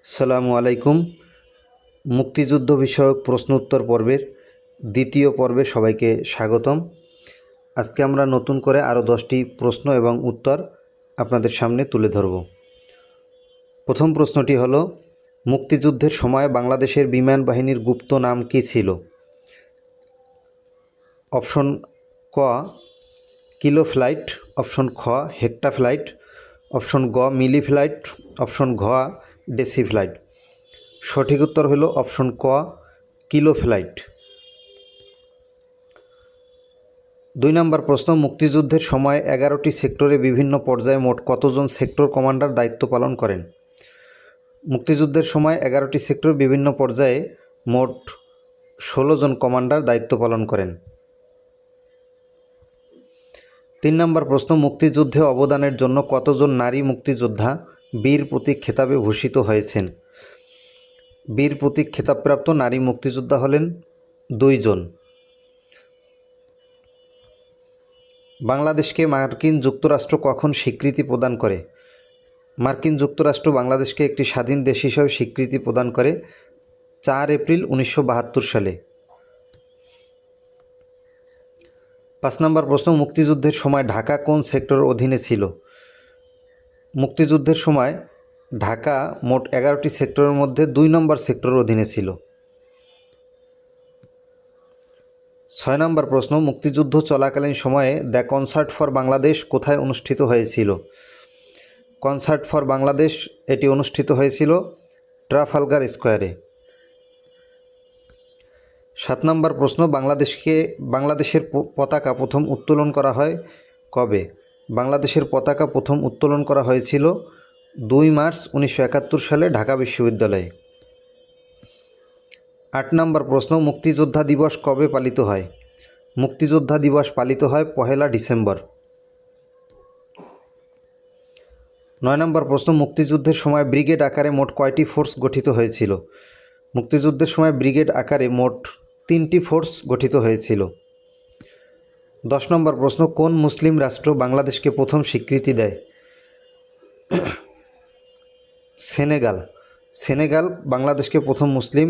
আসসালামু আলাইকুম। মুক্তিযুদ্ধ বিষয়ক প্রশ্ন উত্তর পর্বের দ্বিতীয় পর্বে সবাইকে স্বাগতম। আজকে আমরা নতুন করে আরও 10টি প্রশ্ন এবং উত্তর আপনাদের সামনে তুলে ধরব। প্রথম প্রশ্নটি হলো, মুক্তিযুদ্ধের সময় বাংলাদেশের বিমান বাহিনীর গুপ্ত নাম কী ছিল? অপশন ক কিলো ফ্লাইট, অপশন খ হেক্টা ফ্লাইট, অপশন গ মিলি ফ্লাইট, অপশন ঘ ডেসি ফ্লাইট। সঠিক উত্তর হলো অপশন ক কিলো ফ্লাইট। 2 নম্বর প্রশ্ন, মুক্তিযুদ্ধের সময় 11টি সেক্টরে বিভিন্ন পর্যায়ে মোট কতজন সেক্টর কমান্ডার দায়িত্ব পালন করেন? মুক্তিযুদ্ধের সময় 11টি সেক্টর বিভিন্ন পর্যায়ে মোট 16 জন কমান্ডার দায়িত্ব পালন করেন। 3 নম্বর প্রশ্ন, মুক্তিযুদ্ধে অবদানের জন্য কতজন নারী মুক্তিযোদ্ধা বীর প্রতীক খেতাবে ভূষিত হয়েছেন? বীর প্রতীক খেতাবপ্রাপ্ত নারী মুক্তিযোদ্ধা হলেন 2 জন। বাংলাদেশকে মার্কিন যুক্তরাষ্ট্র কখন স্বীকৃতি প্রদান করে? মার্কিন যুক্তরাষ্ট্র বাংলাদেশকে একটি স্বাধীন দেশ হিসাবে স্বীকৃতি প্রদান করে 4 এপ্রিল 1972 সালে। 5 নম্বর প্রশ্ন, মুক্তিযুদ্ধের সময় ঢাকা কোন সেক্টরের অধীনে ছিল? মুক্তিযুদ্ধের সময় ঢাকা মোট 11টি সেক্টরের মধ্যে 2 নম্বর সেক্টরের অধীনে ছিল। 6 নম্বর প্রশ্ন, মুক্তিযুদ্ধ চলাকালীন সময়ে দ্য কনসার্ট ফর বাংলাদেশ কোথায় অনুষ্ঠিত হয়েছিল? কনসার্ট ফর বাংলাদেশ এটি অনুষ্ঠিত হয়েছিল ট্রাফালগার স্কোয়ারে। 7 নম্বর প্রশ্ন, বাংলাদেশের পতাকা প্রথম উত্তোলন করা হয় কবে? বাংলাদেশের পতাকা প্রথম উত্তোলন করা হয়েছিল 2 মার্চ 1971 সালে ঢাকা বিশ্ববিদ্যালয়ে। 8 নম্বর প্রশ্ন, মুক্তিযোদ্ধা দিবস কবে পালিত হয়? মুক্তিযোদ্ধা দিবস পালিত হয় 1 ডিসেম্বর। 9 নম্বর প্রশ্ন, মুক্তিযুদ্ধের সময় ব্রিগেড আকারে মোট কয়টি ফোর্স গঠিত হয়েছিল? মুক্তিযুদ্ধের সময় ব্রিগেড আকারে মোট 3টি ফোর্স গঠিত হয়েছিল। 10 নম্বর প্রশ্ন, কোন মুসলিম রাষ্ট্র বাংলাদেশকে প্রথম স্বীকৃতি দেয়? সেনেগাল বাংলাদেশকে প্রথম মুসলিম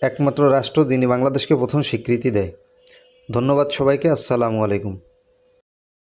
একমাত্র রাষ্ট্র যিনি বাংলাদেশকে প্রথম স্বীকৃতি দেয়। ধন্যবাদ সবাইকে। আসসালামু আলাইকুম।